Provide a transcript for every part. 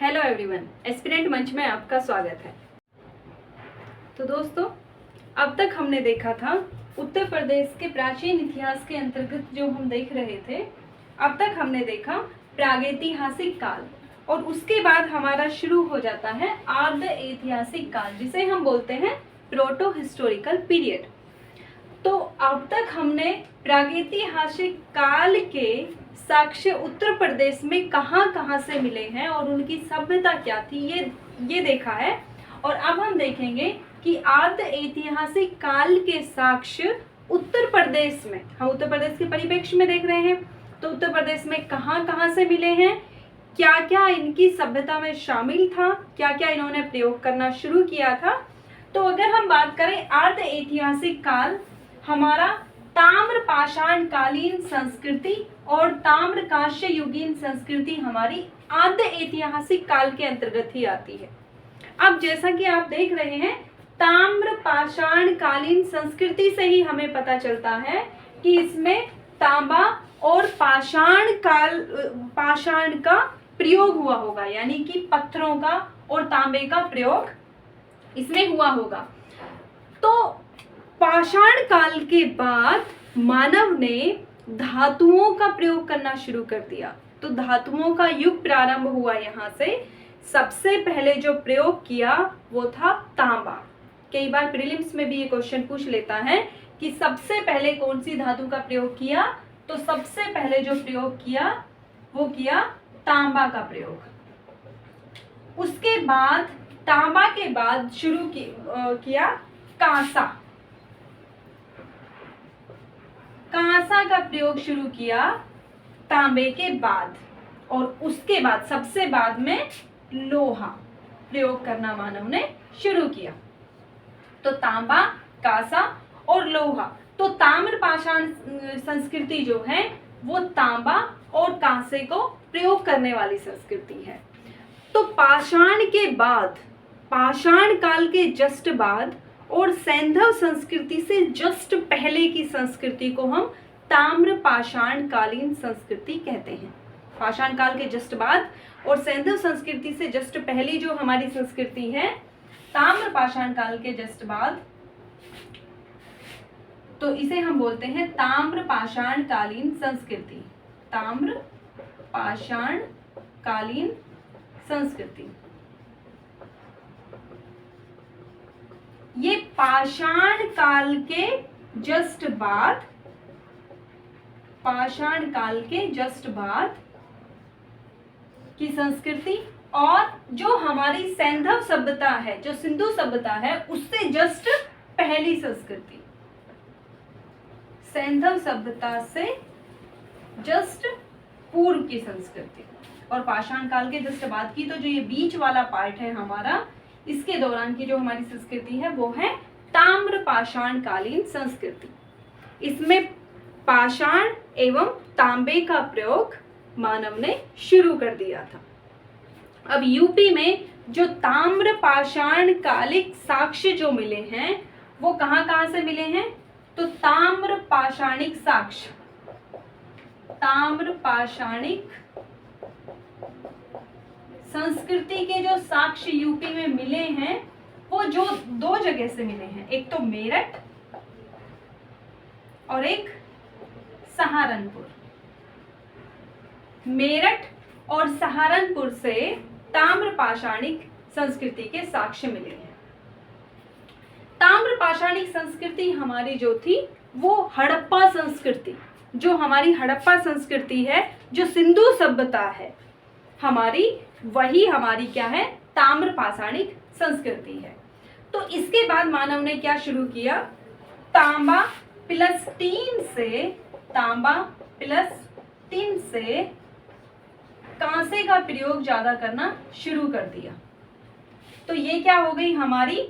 Hello everyone, aspirant मंच में आपका स्वागत है। तो दोस्तों, अब तक हमने देखा था उत्तर प्रदेश के प्राचीन इतिहास के अंतर्गत जो हम देख रहे थे। अब तक हमने देखा प्रागैतिहासिक काल और उसके बाद हमारा शुरू हो जाता है आर्ध ऐतिहासिक काल, जिसे हम बोलते हैं प्रोटो हिस्टोरिकल पीरियड। तो अब तक हमने प्रागैतिहासिक काल के साक्ष्य उत्तर प्रदेश में कहाँ से मिले हैं और उनकी सभ्यता क्या थी, ये देखा है। और अब हम देखेंगे कि आर्ध ऐतिहासिक काल के साक्ष्य उत्तर प्रदेश में, हम उत्तर प्रदेश के परिप्रेक्ष्य में देख रहे हैं, तो उत्तर प्रदेश में कहाँ से मिले हैं, क्या क्या इनकी सभ्यता में शामिल था, क्या क्या इन्होंने प्रयोग करना शुरू किया था। तो अगर हम बात करें आर्ध ऐतिहासिक काल, हमारा ताम्र पाषाण कालीन संस्कृति और ताम्र कांस्य युगीन संस्कृति हमारी आर्ध ऐतिहासिक काल के अंतर्गत ही आती है। अब जैसा कि आप देख रहे हैं, ताम्र पाषाण कालीन संस्कृति से ही हमें पता चलता है कि इसमें तांबा और पाषाण का प्रयोग हुआ होगा, यानी कि पत्थरों का और तांबे का प्रयोग इसमें हुआ होगा। तो पाषाण काल के बाद मानव ने धातुओं का प्रयोग करना शुरू कर दिया। तो धातुओं का युग प्रारंभ हुआ यहाँ से। सबसे पहले जो प्रयोग किया वो था तांबा। कई बार प्रीलिम्स में भी ये क्वेश्चन पूछ लेता है कि सबसे पहले कौन सी धातु का प्रयोग किया, तो सबसे पहले जो प्रयोग किया वो किया तांबा का प्रयोग। उसके बाद तांबा के बाद शुरू किया कांसा का प्रयोग शुरू किया तांबे के बाद, और उसके बाद सबसे बाद में लोहा प्रयोग करना मानव ने शुरू किया। तो तांबा, कांसा और लोहा। तो ताम्र पाषाण संस्कृति जो है वो तांबा और कांसे को प्रयोग करने वाली संस्कृति है। तो पाषाण के बाद, पाषाण काल के जस्ट बाद और सैंधव संस्कृति से जस्ट पहले की संस्कृति को हम ताम्र पाषाण कालीन संस्कृति कहते हैं। पाषाण काल के जस्ट बाद और सैंधव संस्कृति से जस्ट पहली जो हमारी संस्कृति है, ताम्र पाषाण काल के जस्ट बाद, तो इसे हम बोलते हैं ताम्र पाषाण कालीन संस्कृति। ताम्र पाषाण कालीन संस्कृति। ये पाषाण काल के जस्ट बाद, पाषाण काल के जस्ट बाद की संस्कृति, और जो हमारी सैंधव सभ्यता है, जो सिंधु सभ्यता है, उससे जस्ट पहली संस्कृति। सैंधव सभ्यता से जस्ट पूर्व की संस्कृति। और पाषाण काल के जस्ट बाद की, तो जो ये बीच वाला पार्ट है हमारा, इसके दौरान की जो हमारी संस्कृति है वो है ताम्र पाषाण कालीन संस्कृति। इसमें पाषाण एवं तांबे का प्रयोग मानव ने शुरू कर दिया था। अब यूपी में जो ताम्र पाषाण कालिक साक्ष्य जो मिले हैं वो कहाँ से मिले हैं, तो ताम्र पाषाणिक साक्ष्य, ताम्र पाषाणिक संस्कृति के जो साक्ष्य यूपी में मिले हैं वो जो दो जगह से मिले हैं, एक तो मेरठ और एक सहारनपुर। मेरठ और सहारनपुर से ताम्र पाषाणिक संस्कृति के साक्ष्य मिले हैं। ताम्र पाषाणिक संस्कृति हमारी जो थी वो हड़प्पा संस्कृति, जो हमारी हड़प्पा संस्कृति है, जो सिंधु सभ्यता है हमारी, वही हमारी क्या है, ताम्र पाषाणिक संस्कृति है। तो इसके बाद मानव ने क्या शुरू किया, तांबा प्लस टीन से कांसे का प्रयोग ज्यादा करना शुरू कर दिया। तो ये क्या हो गई हमारी,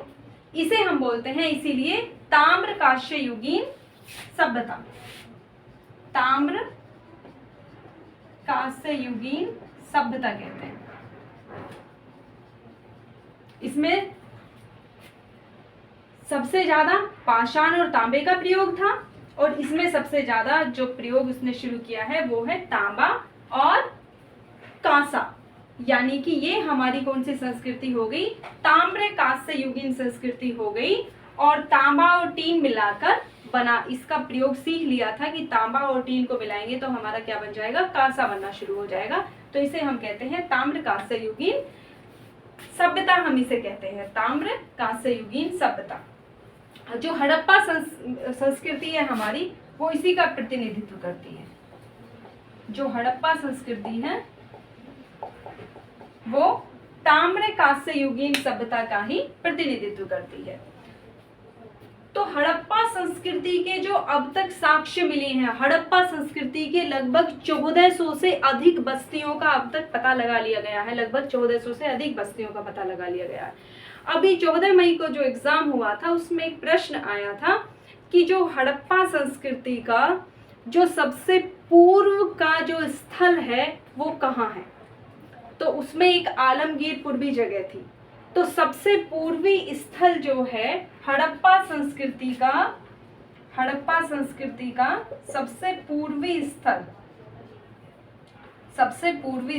इसे हम बोलते हैं इसीलिए ताम्र कांस्य युगीन सभ्यता। ताम्र कांस्य युगीन सभ्यता कहते हैं। इसमें सबसे ज्यादा पाषाण और तांबे का प्रयोग था, और इसमें सबसे ज्यादा जो प्रयोग उसने शुरू किया है वो है तांबा और कांसा। यानी कि ये हमारी कौन सी संस्कृति हो गई, ताम्र कांस्य युगीन संस्कृति हो गई। और तांबा और टीन मिलाकर बना, इसका प्रयोग सीख लिया था कि तांबा और टीन को मिलाएंगे तो हमारा क्या बन जाएगा, कांसा बनना शुरू हो जाएगा। तो इसे हम कहते हैं ताम्र कांस्य युगीन सभ्यता, हम इसे कहते हैं ताम्र कांस्य युगीन सभ्यता। जो हड़प्पा संस्कृति है हमारी, वो इसी का प्रतिनिधित्व करती है। जो हड़प्पा संस्कृति है वो ताम्र कांस्य युगीन सभ्यता का ही प्रतिनिधित्व करती है। तो हड़प्पा संस्कृति के जो अब तक साक्ष्य मिले हैं, हड़प्पा संस्कृति के लगभग 1400 से अधिक बस्तियों का अब तक पता लगा लिया गया है। लगभग 1400 से अधिक बस्तियों का पता लगा लिया गया है। अभी 14 मई को जो एग्जाम हुआ था उसमें एक प्रश्न आया था कि जो हड़प्पा संस्कृति का जो सबसे पूर्व का जो स्थल है वो कहाँ है। तो उसमें एक आलमगीरपुर भी जगह थी। तो सबसे पूर्वी स्थल जो है हड़प्पा संस्कृति का सबसे पूर्वी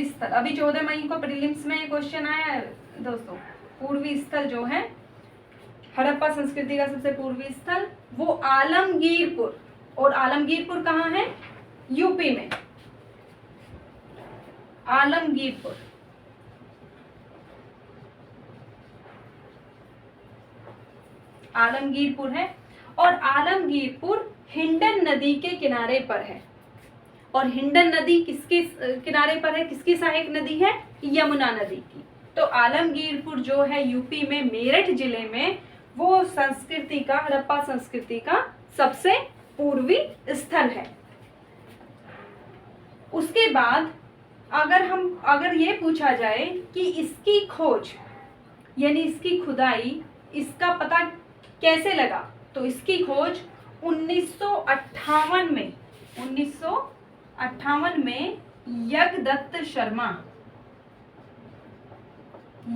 स्थल, अभी 14 मई को प्रीलिम्स में क्वेश्चन आया है दोस्तों। पूर्वी स्थल जो है हड़प्पा संस्कृति का सबसे पूर्वी स्थल वो आलमगीरपुर, और आलमगीरपुर कहाँ है, यूपी में। आलमगीरपुर है, और आलमगीरपुर हिंडन नदी के किनारे पर है। और हिंडन नदी किसके किनारे पर है, किसकी सहायक नदी है, यमुना नदी की। तो आलमगीरपुर जो है यूपी में मेरठ जिले में, वो संस्कृति का, हड़प्पा संस्कृति का सबसे पूर्वी स्थल है। उसके बाद अगर ये पूछा जाए कि इसकी खोज यानी इसकी खुदाई, इसका पता कैसे लगा, तो इसकी खोज 1958 में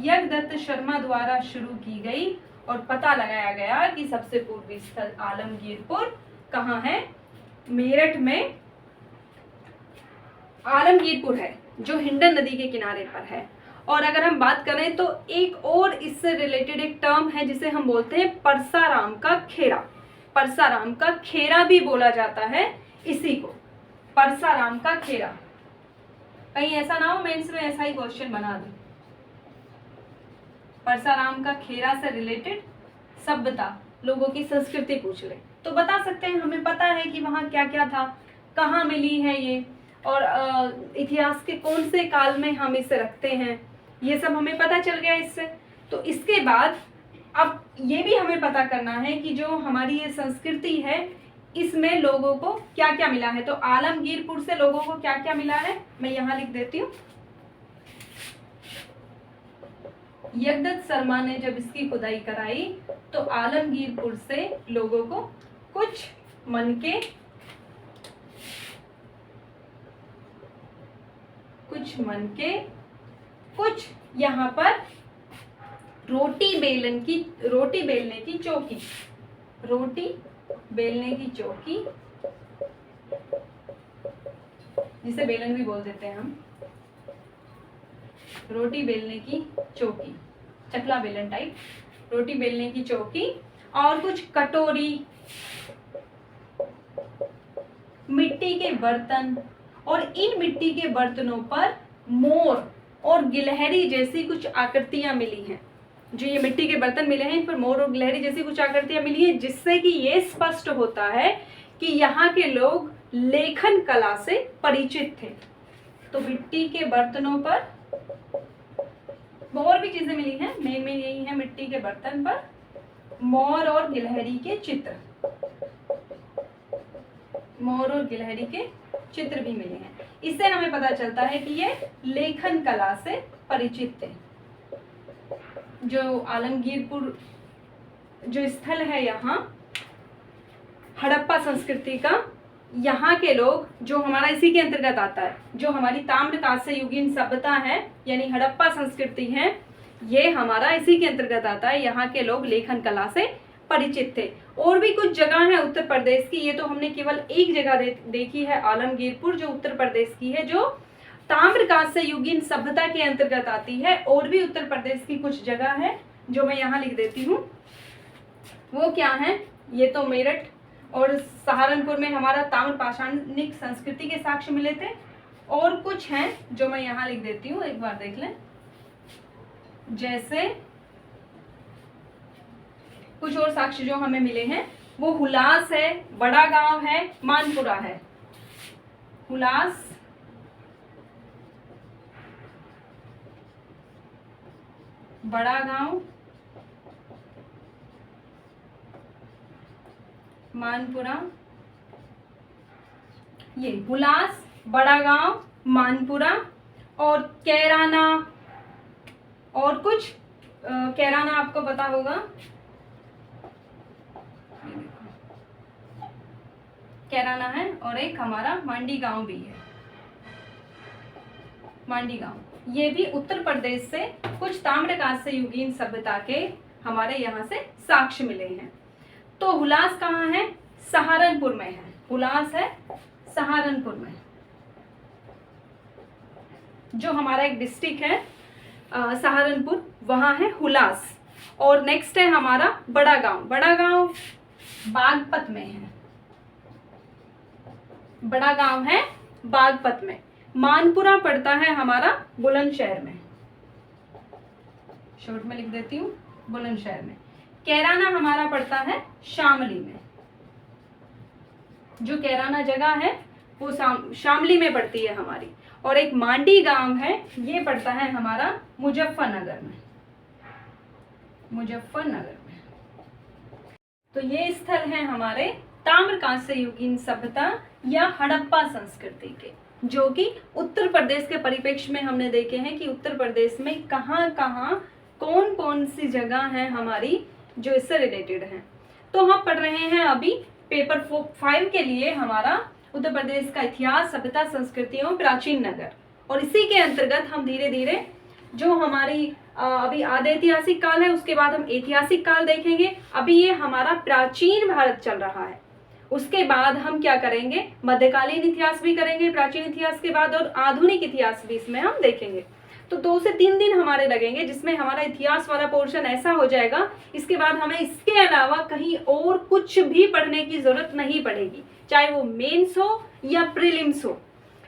यज्ञदत्त शर्मा द्वारा शुरू की गई, और पता लगाया गया कि सबसे पूर्वी स्थल आलमगीरपुर कहाँ है, मेरठ में आलमगीरपुर है जो हिंडन नदी के किनारे पर है। और अगर हम बात करें तो एक और इससे रिलेटेड एक टर्म है जिसे हम बोलते हैं परसाराम का खेरा। परसाराम का खेरा भी बोला जाता है इसी को, परसाराम का खेरा। कहीं ऐसा ना हो मेंस में ऐसा ही क्वेश्चन बना दे, परसाराम का खेरा से रिलेटेड सभ्यता, लोगों की संस्कृति पूछ ले तो बता सकते हैं। हमें पता है कि वहाँ क्या क्या था, कहाँ मिली है ये, और इतिहास के कौन से काल में हम इसे रखते हैं, ये सब हमें पता चल गया इससे। तो इसके बाद अब ये भी हमें पता करना है कि जो हमारी ये संस्कृति है इसमें लोगों को क्या क्या मिला है। तो आलमगीरपुर से लोगों को क्या क्या मिला है मैं यहाँ लिख देती हूँ। यज्ञदत्त शर्मा ने जब इसकी खुदाई कराई तो आलमगीरपुर से लोगों को कुछ मनके, कुछ यहाँ पर रोटी बेलने की चौकी, जिसे बेलन भी बोल देते हैं हम, रोटी बेलने की चौकी, चकला बेलन टाइप, रोटी बेलने की चौकी, और कुछ कटोरी, मिट्टी के बर्तन, और इन मिट्टी के बर्तनों पर मोर और गिलहरी जैसी कुछ आकृतियां मिली हैं। जो ये मिट्टी के बर्तन मिले हैं इन पर मोर और गिलहरी जैसी कुछ आकृतियां मिली हैं, जिससे कि ये स्पष्ट होता है कि यहाँ के लोग लेखन कला से परिचित थे। तो मिट्टी के बर्तनों पर और भी चीजें मिली हैं, मेन यही है, मिट्टी के बर्तन पर मोर और गिलहरी के चित्र भी मिले हैं। इससे हमें पता चलता है कि ये लेखन कला से परिचित थे। जो आलमगीरपुर जो स्थल है यहाँ हड़प्पा संस्कृति का, यहाँ के लोग, जो हमारा इसी के अंतर्गत आता है, जो हमारी ताम्र कांस्य युगीन सभ्यता है यानी हड़प्पा संस्कृति है, ये हमारा इसी के अंतर्गत आता है। यहाँ के लोग लेखन कला से परिचित थे। और भी कुछ जगह है उत्तर प्रदेश की, ये तो हमने केवल एक जगह देखी है आलमगीरपुर, जो उत्तर प्रदेश की है, जो ताम्रकांस्य युगीन सभ्यता के अंतर्गत आती है। और भी उत्तर प्रदेश की कुछ जगह है जो मैं यहाँ लिख देती हूँ। वो क्या है, ये तो मेरठ और सहारनपुर में हमारा ताम्र पाषाणिक संस्कृति के साक्ष्य मिले थे। और कुछ हैं जो मैं यहाँ लिख देती हूँ, एक बार देख लें। जैसे कुछ और साक्ष्य जो हमें मिले हैं वो हुलास है, बड़ा गांव है, मानपुरा है। हुलास, बड़ा गांव, मानपुरा। ये हुलास, बड़ा गांव, मानपुरा और कैराना। और कुछ कैराना आपको पता होगा, कैराना है। और एक हमारा मांडी गांव भी है, मांडी गांव। ये भी उत्तर प्रदेश से कुछ ताम्रकांस्य युगीन सभ्यता के हमारे यहाँ से साक्ष्य मिले हैं। तो हुलास कहाँ है, सहारनपुर में है। हुलास है सहारनपुर में, जो हमारा एक डिस्ट्रिक्ट है सहारनपुर, वहाँ है हुलास। और नेक्स्ट है हमारा बड़ा गांव। बड़ा गांव बागपत में है, बड़ा गांव है बागपत में। मानपुरा पड़ता है हमारा बुलंदशहर में, शॉर्ट में लिख देती हूँ, बुलंदशहर में। कैराना हमारा पड़ता है शामली में, जो कैराना जगह है वो शामली में पड़ती है हमारी। और एक मांडी गांव है, ये पड़ता है हमारा मुजफ्फरनगर में, मुजफ्फरनगर में। तो ये स्थल है हमारे ताम्रकांस्य युगीन सभ्यता या हड़प्पा संस्कृति के, जो कि उत्तर प्रदेश के परिप्रेक्ष्य में हमने देखे हैं कि उत्तर प्रदेश में कहाँ कहाँ कौन कौन सी जगह है हमारी जो इससे रिलेटेड है। तो हम पढ़ रहे हैं अभी पेपर 5 के लिए हमारा उत्तर प्रदेश का इतिहास, सभ्यता, संस्कृति एवं प्राचीन नगर। और इसी के अंतर्गत हम धीरे धीरे जो हमारी अभी आधे ऐतिहासिक काल है, उसके बाद हम ऐतिहासिक काल देखेंगे। अभी ये हमारा प्राचीन भारत चल रहा है। उसके बाद हम क्या करेंगे, मध्यकालीन इतिहास भी करेंगे प्राचीन इतिहास के बाद, और आधुनिक इतिहास भी इसमें हम देखेंगे। तो 2 से 3 दिन हमारे लगेंगे, जिसमें हमारा इतिहास वाला पोर्शन ऐसा हो जाएगा। इसके बाद हमें इसके अलावा कहीं और कुछ भी पढ़ने की जरूरत नहीं पड़ेगी, चाहे वो मेंस हो या प्रीलिम्स हो।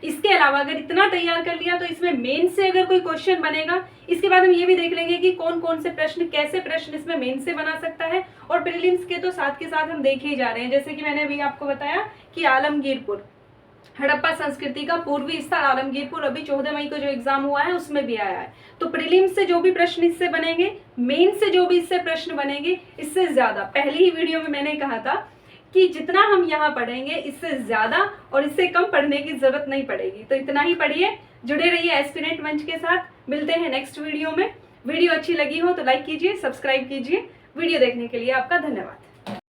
इसके अलावा अगर इतना तैयार कर लिया तो इसमें मेंस से अगर कोई क्वेश्चन बनेगा, इसके बाद हम ये भी देख लेंगे कि कौन कौन से प्रश्न, कैसे प्रश्न इसमें मेंस से बना सकता है। और प्रीलिम्स के तो साथ के साथ हम देखे ही जा रहे हैं, जैसे कि मैंने अभी आपको बताया कि आलमगीरपुर, हड़प्पा संस्कृति का पूर्वी स्थल आलमगीरपुर, अभी 14 मई को जो एग्जाम हुआ है उसमें भी आया है। तो प्रीलिम्स से जो भी प्रश्न इससे बनेंगे, मेन से जो भी इससे प्रश्न बनेंगे, इससे ज्यादा, पहली ही वीडियो में मैंने कहा था कि जितना हम यहाँ पढ़ेंगे इससे ज्यादा और इससे कम पढ़ने की जरूरत नहीं पड़ेगी। तो इतना ही पढ़िए, जुड़े रहिए एस्पिरेंट मंच के साथ। मिलते हैं नेक्स्ट वीडियो में। वीडियो अच्छी लगी हो तो लाइक कीजिए, सब्सक्राइब कीजिए। वीडियो देखने के लिए आपका धन्यवाद।